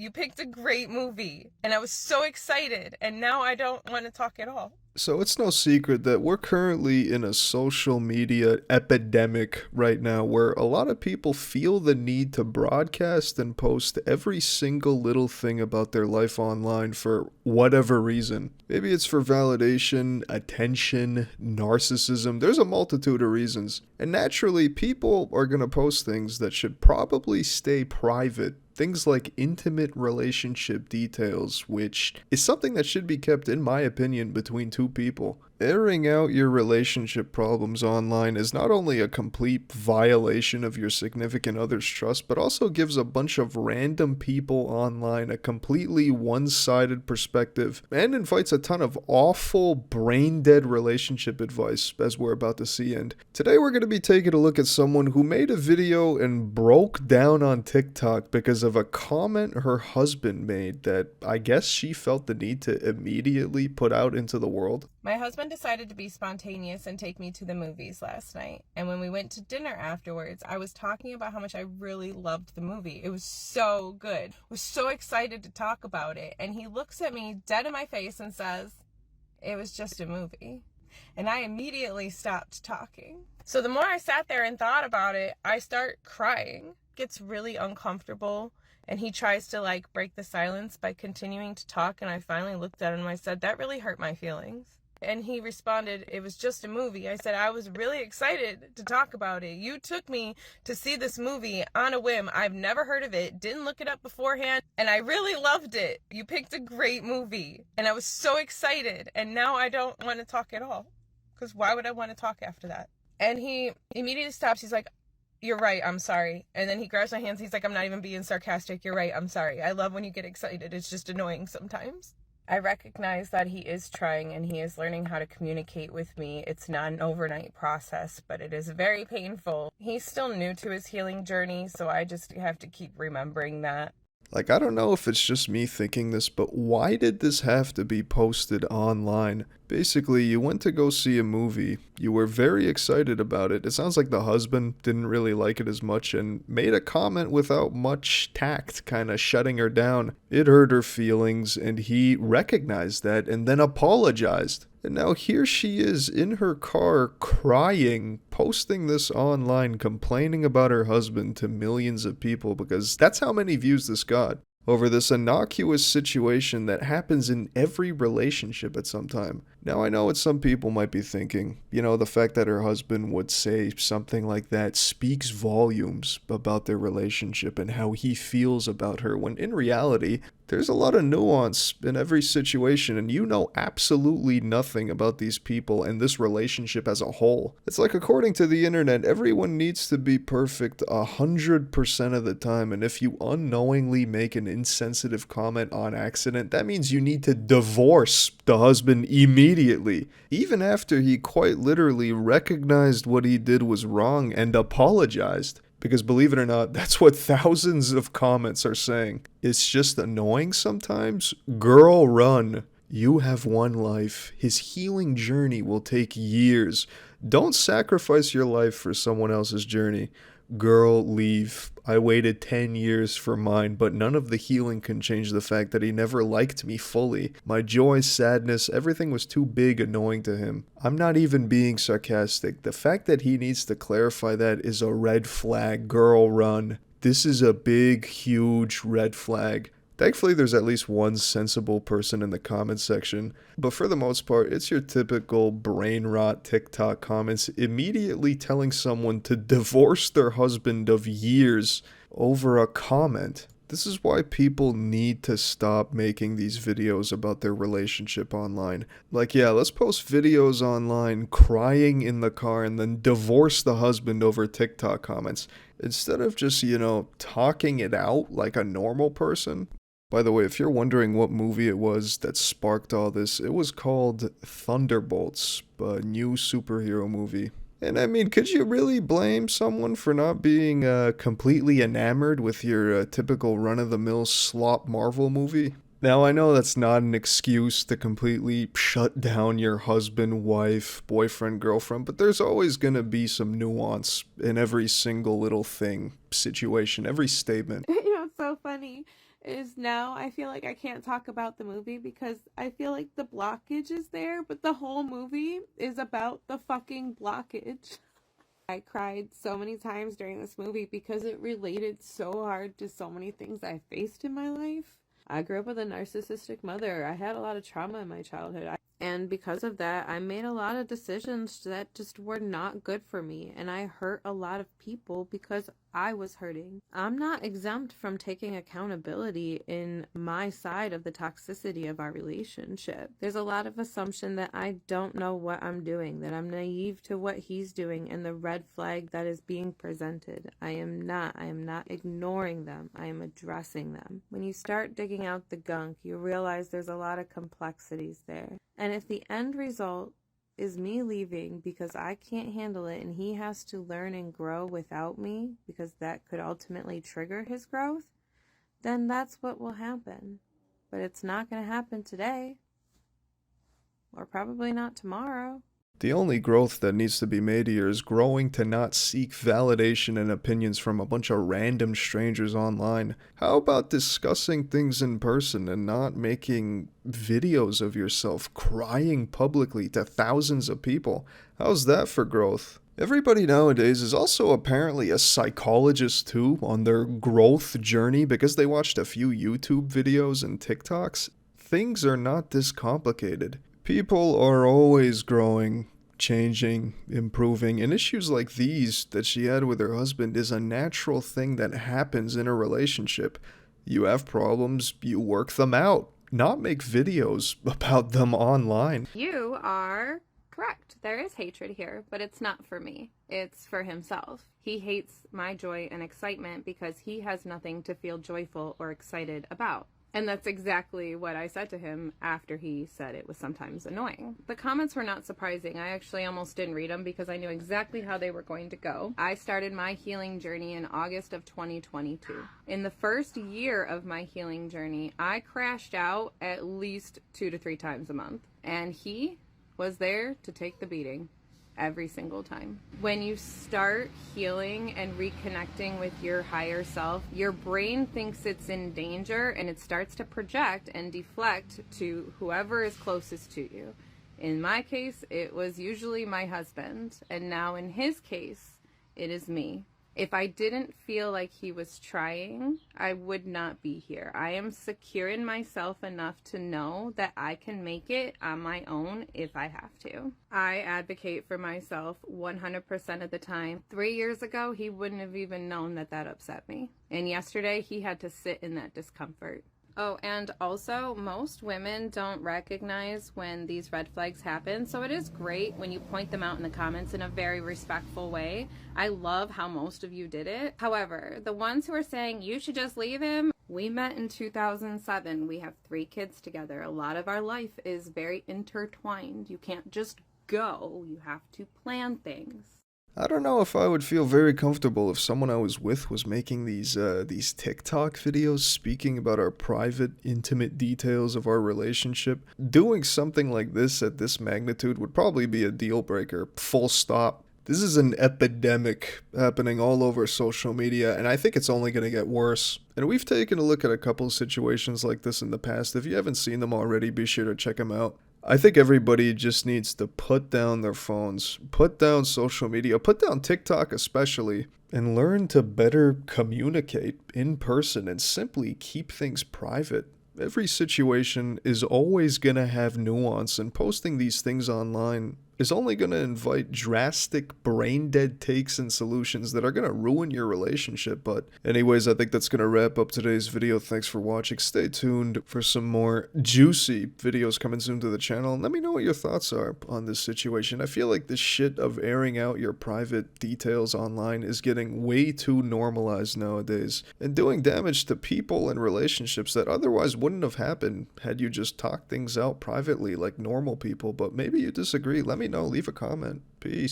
You picked a great movie, and I was so excited, and now I don't want to talk at all. So it's no secret that we're currently in a social media epidemic right now where a lot of people feel the need to broadcast and post every single little thing about their life online for whatever reason. Maybe it's for validation, attention, narcissism. There's a multitude of reasons. And naturally, people are going to post things that should probably stay private. Things like intimate relationship details, which is something that should be kept, in my opinion, between two people. Airing out your relationship problems online is not only a complete violation of your significant other's trust, but also gives a bunch of random people online a completely one-sided perspective and invites a ton of awful, brain-dead relationship advice, as we're about to see. And today we're going to be taking a look at someone who made a video and broke down on TikTok because of a comment her husband made that I guess she felt the need to immediately put out into the world. My husband decided to be spontaneous and take me to the movies last night. And when we went to dinner afterwards, I was talking about how much I really loved the movie. It was so good. I was so excited to talk about it. And he looks at me dead in my face and says, "It was just a movie." And I immediately stopped talking. So the more I sat there and thought about it, I start crying. It gets really uncomfortable. And he tries to break the silence by continuing to talk. And I finally looked at him and I said, "That really hurt my feelings." And he responded, "It was just a movie." I said, "I was really excited to talk about it. You took me to see this movie on a whim. I've never heard of it, didn't look it up beforehand, and I really loved it. You picked a great movie." And I was so excited, and now I don't want to talk at all. Because why would I want to talk after that? And he immediately stops. He's like, "You're right, I'm sorry." And then he grabs my hands. He's like, "I'm not even being sarcastic. You're right, I'm sorry. I love when you get excited. It's just annoying sometimes." I recognize that he is trying and he is learning how to communicate with me. It's not an overnight process, but it is very painful. He's still new to his healing journey, so I just have to keep remembering that. I don't know if it's just me thinking this, but why did this have to be posted online? Basically, you went to go see a movie. You were very excited about it. It sounds like the husband didn't really like it as much and made a comment without much tact, kind of shutting her down. It hurt her feelings, and he recognized that and then apologized. And now here she is in her car crying, posting this online, complaining about her husband to millions of people because that's how many views this got. Over this innocuous situation that happens in every relationship at some time. Now I know what some people might be thinking. The fact that her husband would say something like that speaks volumes about their relationship and how he feels about her, when in reality, there's a lot of nuance in every situation, and you know absolutely nothing about these people and this relationship as a whole. It's like, according to the internet, everyone needs to be perfect 100% of the time, and if you unknowingly make an insensitive comment on accident, that means you need to divorce the husband immediately, even after he quite literally recognized what he did was wrong and apologized. Because believe it or not, that's what thousands of comments are saying. It's just annoying sometimes. Girl, run. You have one life. His healing journey will take years. Don't sacrifice your life for someone else's journey. Girl, leave. I waited 10 years for mine, but none of the healing can change the fact that he never liked me fully. My joy, sadness, everything was too big annoying to him. I'm not even being sarcastic. The fact that he needs to clarify that is a red flag. Girl, run. This is a big, huge red flag. Thankfully, there's at least one sensible person in the comments section, but for the most part, it's your typical brain rot TikTok comments immediately telling someone to divorce their husband of years over a comment. This is why people need to stop making these videos about their relationship online. Let's post videos online crying in the car and then divorce the husband over TikTok comments, instead of just, talking it out like a normal person. By the way, if you're wondering what movie it was that sparked all this, it was called Thunderbolts, a new superhero movie. And I mean, could you really blame someone for not being completely enamored with your typical run-of-the-mill slop Marvel movie? Now, I know that's not an excuse to completely shut down your husband, wife, boyfriend, girlfriend, but there's always going to be some nuance in every single little thing, situation, every statement. It's so funny. is now I feel like I can't talk about the movie because I feel like the blockage is there, but the whole movie is about the fucking blockage. I cried so many times during this movie because it related so hard to so many things I faced in my life. I grew up with a narcissistic mother. I had a lot of trauma in my childhood. And because of that, I made a lot of decisions that just were not good for me. And I hurt a lot of people because I was hurting. I'm not exempt from taking accountability in my side of the toxicity of our relationship. There's a lot of assumption that I don't know what I'm doing, that I'm naive to what he's doing and the red flag that is being presented. I am not ignoring them. I am addressing them. When you start digging out the gunk, you realize there's a lot of complexities there. And if the end result is me leaving because I can't handle it and he has to learn and grow without me because that could ultimately trigger his growth, then that's what will happen. But it's not going to happen today, or probably not tomorrow. The only growth that needs to be made here is growing to not seek validation and opinions from a bunch of random strangers online. How about discussing things in person and not making videos of yourself crying publicly to thousands of people? How's that for growth? Everybody nowadays is also apparently a psychologist too on their growth journey because they watched a few YouTube videos and TikToks. Things are not this complicated. People are always growing, changing, improving, and issues like these that she had with her husband is a natural thing that happens in a relationship. You have problems, you work them out, not make videos about them online. You are correct. There is hatred here, but it's not for me. It's for himself. He hates my joy and excitement because he has nothing to feel joyful or excited about. And that's exactly what I said to him after he said it was sometimes annoying. The comments were not surprising. I actually almost didn't read them because I knew exactly how they were going to go. I started my healing journey in August of 2022. In the first year of my healing journey, I crashed out at least 2 to 3 times a month. And he was there to take the beating every single time. When you start healing and reconnecting with your higher self, your brain thinks it's in danger and it starts to project and deflect to whoever is closest to you. In my case, it was usually my husband, and now in his case, it is me. If I didn't feel like he was trying, I would not be here. I am secure in myself enough to know that I can make it on my own if I have to. I advocate for myself 100% of the time. 3 years ago, he wouldn't have even known that that upset me. And yesterday, he had to sit in that discomfort. Oh, and also, most women don't recognize when these red flags happen, so it is great when you point them out in the comments in a very respectful way. I love how most of you did it. However, the ones who are saying you should just leave him, we met in 2007. We have 3 kids together. A lot of our life is very intertwined. You can't just go. You have to plan things. I don't know if I would feel very comfortable if someone I was with was making these TikTok videos speaking about our private, intimate details of our relationship. Doing something like this at this magnitude would probably be a deal breaker. Full stop. This is an epidemic happening all over social media, and I think it's only going to get worse. And we've taken a look at a couple of situations like this in the past. If you haven't seen them already, be sure to check them out. I think everybody just needs to put down their phones, put down social media, put down TikTok especially, and learn to better communicate in person and simply keep things private. Every situation is always going to have nuance, and posting these things online is only going to invite drastic brain-dead takes and solutions that are going to ruin your relationship. But anyways, I think that's going to wrap up today's video. Thanks for watching. Stay tuned for some more juicy videos coming soon to the channel. And let me know what your thoughts are on this situation. I feel like this shit of airing out your private details online is getting way too normalized nowadays and doing damage to people and relationships that otherwise wouldn't have happened had you just talked things out privately like normal people. But maybe you disagree. Let me know. Leave a comment. Peace.